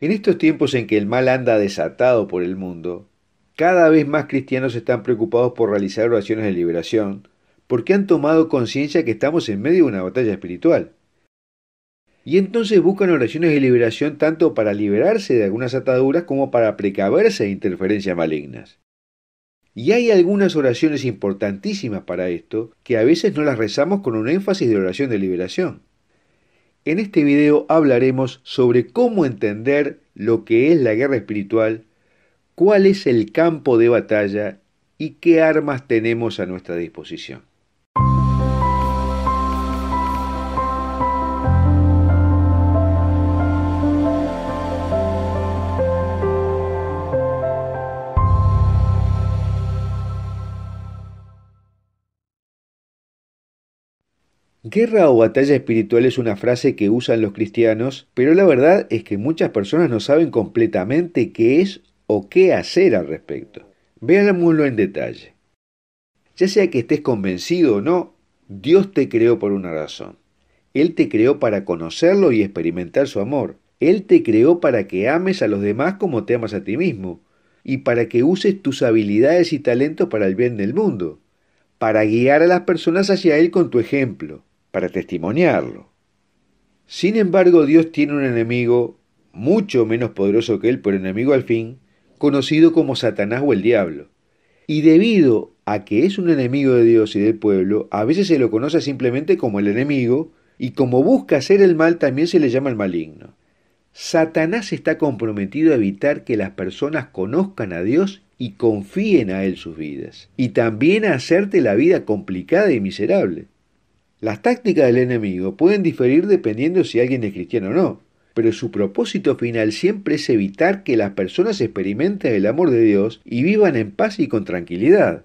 En estos tiempos en que el mal anda desatado por el mundo, cada vez más cristianos están preocupados por realizar oraciones de liberación, porque han tomado conciencia que estamos en medio de una batalla espiritual. Y entonces buscan oraciones de liberación tanto para liberarse de algunas ataduras como para precaverse de interferencias malignas. Y hay algunas oraciones importantísimas para esto que a veces no las rezamos con un énfasis de oración de liberación. En este video hablaremos sobre cómo entender lo que es la guerra espiritual, cuál es el campo de batalla y qué armas tenemos a nuestra disposición. Guerra o batalla espiritual es una frase que usan los cristianos, pero la verdad es que muchas personas no saben completamente qué es o qué hacer al respecto. Veámoslo en detalle. Ya sea que estés convencido o no, Dios te creó por una razón. Él te creó para conocerlo y experimentar su amor. Él te creó para que ames a los demás como te amas a ti mismo, y para que uses tus habilidades y talentos para el bien del mundo, para guiar a las personas hacia Él con tu ejemplo, para testimoniarlo. Sin embargo, Dios tiene un enemigo mucho menos poderoso que Él, pero enemigo al fin, conocido como Satanás o el diablo. Y debido a que es un enemigo de Dios y del pueblo, a veces se lo conoce simplemente como el enemigo, y como busca hacer el mal también se le llama el maligno. Satanás está comprometido a evitar que las personas conozcan a Dios y confíen a Él sus vidas, y también a hacerte la vida complicada y miserable. Las tácticas del enemigo pueden diferir dependiendo si alguien es cristiano o no, pero su propósito final siempre es evitar que las personas experimenten el amor de Dios y vivan en paz y con tranquilidad.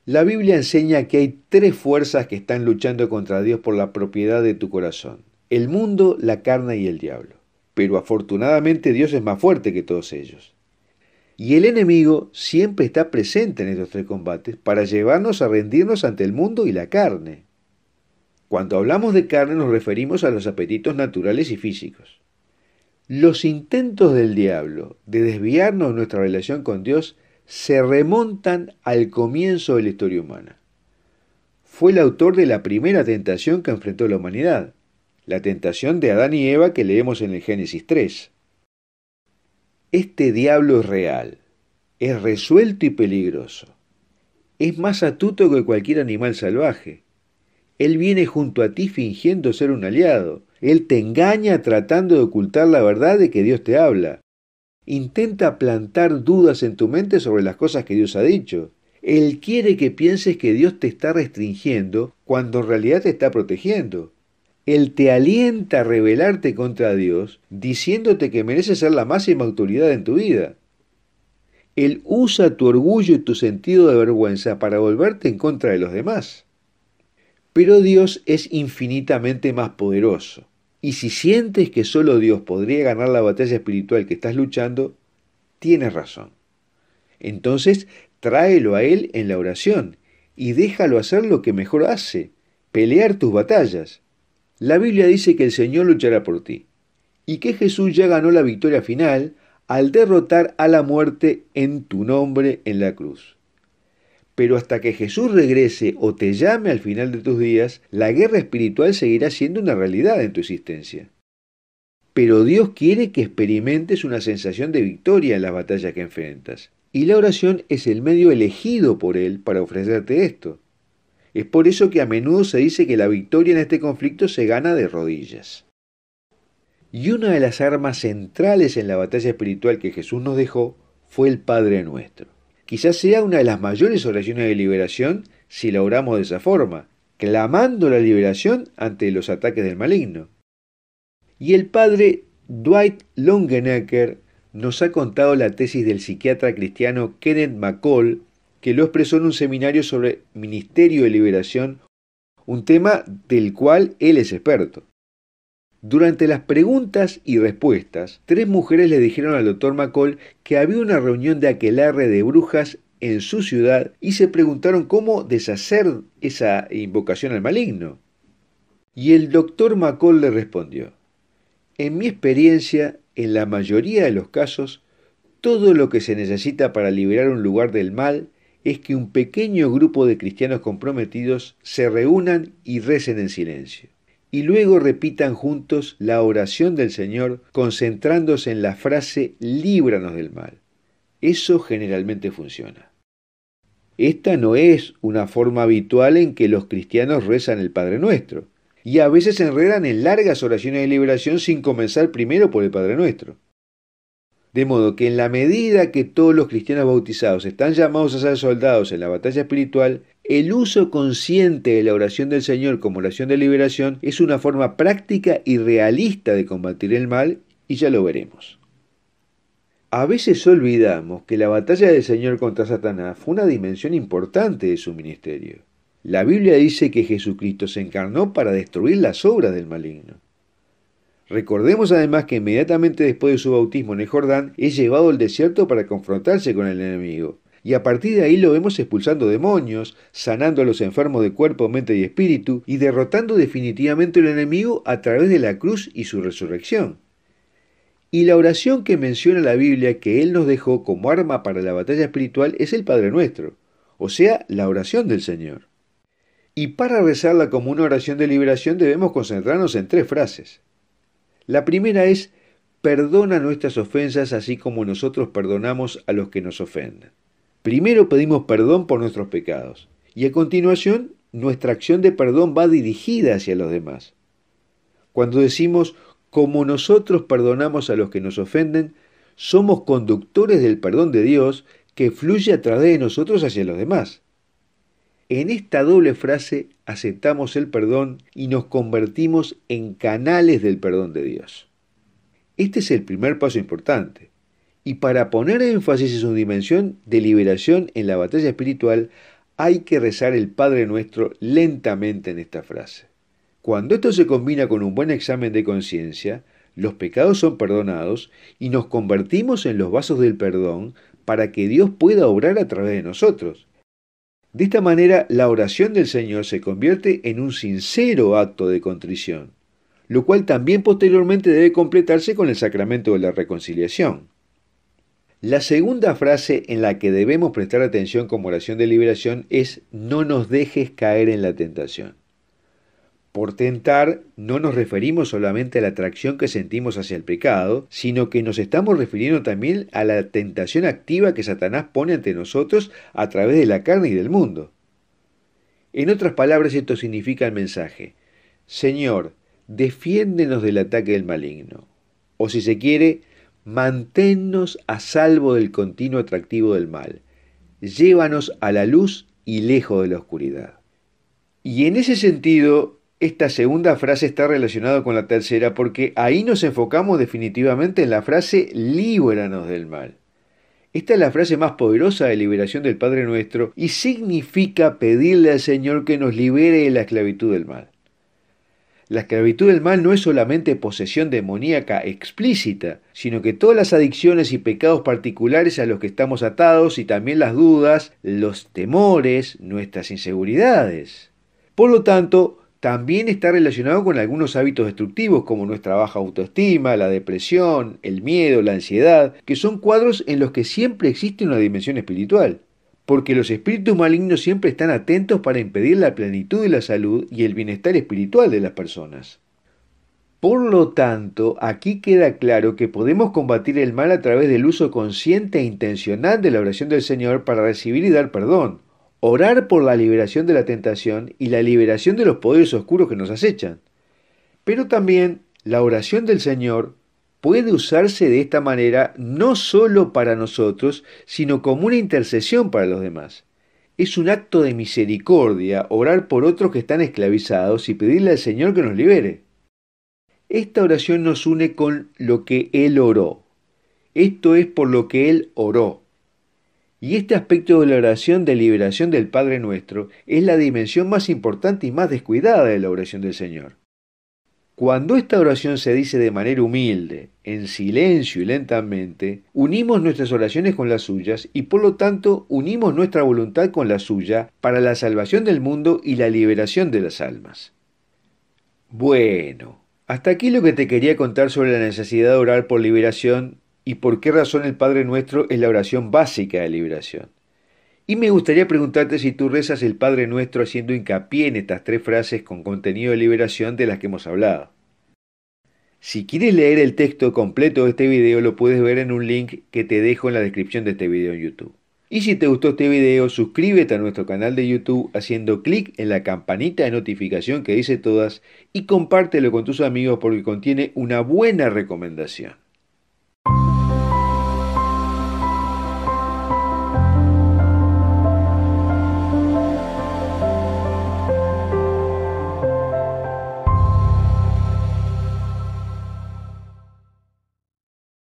La Biblia enseña que hay tres fuerzas que están luchando contra Dios por la propiedad de tu corazón: el mundo, la carne y el diablo. Pero afortunadamente Dios es más fuerte que todos ellos. Y el enemigo siempre está presente en estos tres combates para llevarnos a rendirnos ante el mundo y la carne. Cuando hablamos de carne nos referimos a los apetitos naturales y físicos. Los intentos del diablo de desviarnos de nuestra relación con Dios se remontan al comienzo de la historia humana. Fue el autor de la primera tentación que enfrentó la humanidad, la tentación de Adán y Eva que leemos en el Génesis 3. Este diablo es real, es resuelto y peligroso. Es más astuto que cualquier animal salvaje. Él viene junto a ti fingiendo ser un aliado. Él te engaña tratando de ocultar la verdad de que Dios te habla. Intenta plantar dudas en tu mente sobre las cosas que Dios ha dicho. Él quiere que pienses que Dios te está restringiendo cuando en realidad te está protegiendo. Él te alienta a rebelarte contra Dios, diciéndote que mereces ser la máxima autoridad en tu vida. Él usa tu orgullo y tu sentido de vergüenza para volverte en contra de los demás. Pero Dios es infinitamente más poderoso. Y si sientes que solo Dios podría ganar la batalla espiritual que estás luchando, tienes razón. Entonces, tráelo a Él en la oración y déjalo hacer lo que mejor hace, pelear tus batallas. La Biblia dice que el Señor luchará por ti y que Jesús ya ganó la victoria final al derrotar a la muerte en tu nombre en la cruz. Pero hasta que Jesús regrese o te llame al final de tus días, la guerra espiritual seguirá siendo una realidad en tu existencia. Pero Dios quiere que experimentes una sensación de victoria en las batallas que enfrentas. Y la oración es el medio elegido por Él para ofrecerte esto. Es por eso que a menudo se dice que la victoria en este conflicto se gana de rodillas. Y una de las armas centrales en la batalla espiritual que Jesús nos dejó fue el Padre Nuestro. Quizás sea una de las mayores oraciones de liberación si la oramos de esa forma, clamando la liberación ante los ataques del maligno. Y el padre Dwight Longenecker nos ha contado la tesis del psiquiatra cristiano Kenneth McCall, que lo expresó en un seminario sobre ministerio de liberación, un tema del cual él es experto. Durante las preguntas y respuestas, tres mujeres le dijeron al doctor McCall que había una reunión de aquelarre de brujas en su ciudad y se preguntaron cómo deshacer esa invocación al maligno. Y el doctor McCall le respondió: En mi experiencia, en la mayoría de los casos, todo lo que se necesita para liberar un lugar del mal es que un pequeño grupo de cristianos comprometidos se reúnan y recen en silencio. Y luego repitan juntos la oración del Señor concentrándose en la frase líbranos del mal. Eso generalmente funciona. Esta no es una forma habitual en que los cristianos rezan el Padre Nuestro, y a veces se enredan en largas oraciones de liberación sin comenzar primero por el Padre Nuestro. De modo que en la medida que todos los cristianos bautizados están llamados a ser soldados en la batalla espiritual, el uso consciente de la oración del Señor como oración de liberación es una forma práctica y realista de combatir el mal, y ya lo veremos. A veces olvidamos que la batalla del Señor contra Satanás fue una dimensión importante de su ministerio. La Biblia dice que Jesucristo se encarnó para destruir las obras del maligno. Recordemos además que inmediatamente después de su bautismo en el Jordán es llevado al desierto para confrontarse con el enemigo. Y a partir de ahí lo vemos expulsando demonios, sanando a los enfermos de cuerpo, mente y espíritu y derrotando definitivamente al enemigo a través de la cruz y su resurrección. Y la oración que menciona la Biblia que Él nos dejó como arma para la batalla espiritual es el Padre Nuestro, o sea, la oración del Señor. Y para rezarla como una oración de liberación debemos concentrarnos en 3 frases. La primera es, perdona nuestras ofensas así como nosotros perdonamos a los que nos ofenden. Primero pedimos perdón por nuestros pecados, y a continuación nuestra acción de perdón va dirigida hacia los demás. Cuando decimos, como nosotros perdonamos a los que nos ofenden, somos conductores del perdón de Dios que fluye a través de nosotros hacia los demás. En esta doble frase aceptamos el perdón y nos convertimos en canales del perdón de Dios. Este es el primer paso importante. Y para poner énfasis en su dimensión de liberación en la batalla espiritual, hay que rezar el Padre Nuestro lentamente en esta frase. Cuando esto se combina con un buen examen de conciencia, los pecados son perdonados y nos convertimos en los vasos del perdón para que Dios pueda obrar a través de nosotros. De esta manera, la oración del Señor se convierte en un sincero acto de contrición, lo cual también posteriormente debe completarse con el sacramento de la reconciliación. La segunda frase en la que debemos prestar atención como oración de liberación es no nos dejes caer en la tentación. Por tentar no nos referimos solamente a la atracción que sentimos hacia el pecado, sino que nos estamos refiriendo también a la tentación activa que Satanás pone ante nosotros a través de la carne y del mundo. En otras palabras, esto significa el mensaje: Señor, defiéndenos del ataque del maligno. O si se quiere, manténnos a salvo del continuo atractivo del mal. Llévanos a la luz y lejos de la oscuridad. Y en ese sentido, esta segunda frase está relacionada con la tercera porque ahí nos enfocamos definitivamente en la frase líbranos del mal. Esta es la frase más poderosa de liberación del Padre Nuestro y significa pedirle al Señor que nos libere de la esclavitud del mal. La esclavitud del mal no es solamente posesión demoníaca explícita, sino que todas las adicciones y pecados particulares a los que estamos atados y también las dudas, los temores, nuestras inseguridades. Por lo tanto, también está relacionado con algunos hábitos destructivos como nuestra baja autoestima, la depresión, el miedo, la ansiedad, que son cuadros en los que siempre existe una dimensión espiritual, porque los espíritus malignos siempre están atentos para impedir la plenitud de la salud y el bienestar espiritual de las personas. Por lo tanto, aquí queda claro que podemos combatir el mal a través del uso consciente e intencional de la oración del Señor para recibir y dar perdón. Orar por la liberación de la tentación y la liberación de los poderes oscuros que nos acechan. Pero también la oración del Señor puede usarse de esta manera no solo para nosotros, sino como una intercesión para los demás. Es un acto de misericordia orar por otros que están esclavizados y pedirle al Señor que nos libere. Esta oración nos une con lo que Él oró. Esto es por lo que Él oró. Y este aspecto de la oración de liberación del Padre Nuestro es la dimensión más importante y más descuidada de la oración del Señor. Cuando esta oración se dice de manera humilde, en silencio y lentamente, unimos nuestras oraciones con las suyas y por lo tanto unimos nuestra voluntad con la suya para la salvación del mundo y la liberación de las almas. Bueno, Hasta aquí lo que te quería contar sobre la necesidad de orar por liberación y por qué razón el Padre Nuestro es la oración básica de liberación. Y me gustaría preguntarte si tú rezas el Padre Nuestro haciendo hincapié en estas tres frases con contenido de liberación de las que hemos hablado. Si quieres leer el texto completo de este video, lo puedes ver en un link que te dejo en la descripción de este video en YouTube. Y si te gustó este video, suscríbete a nuestro canal de YouTube haciendo clic en la campanita de notificación que dice todas y compártelo con tus amigos porque contiene una buena recomendación.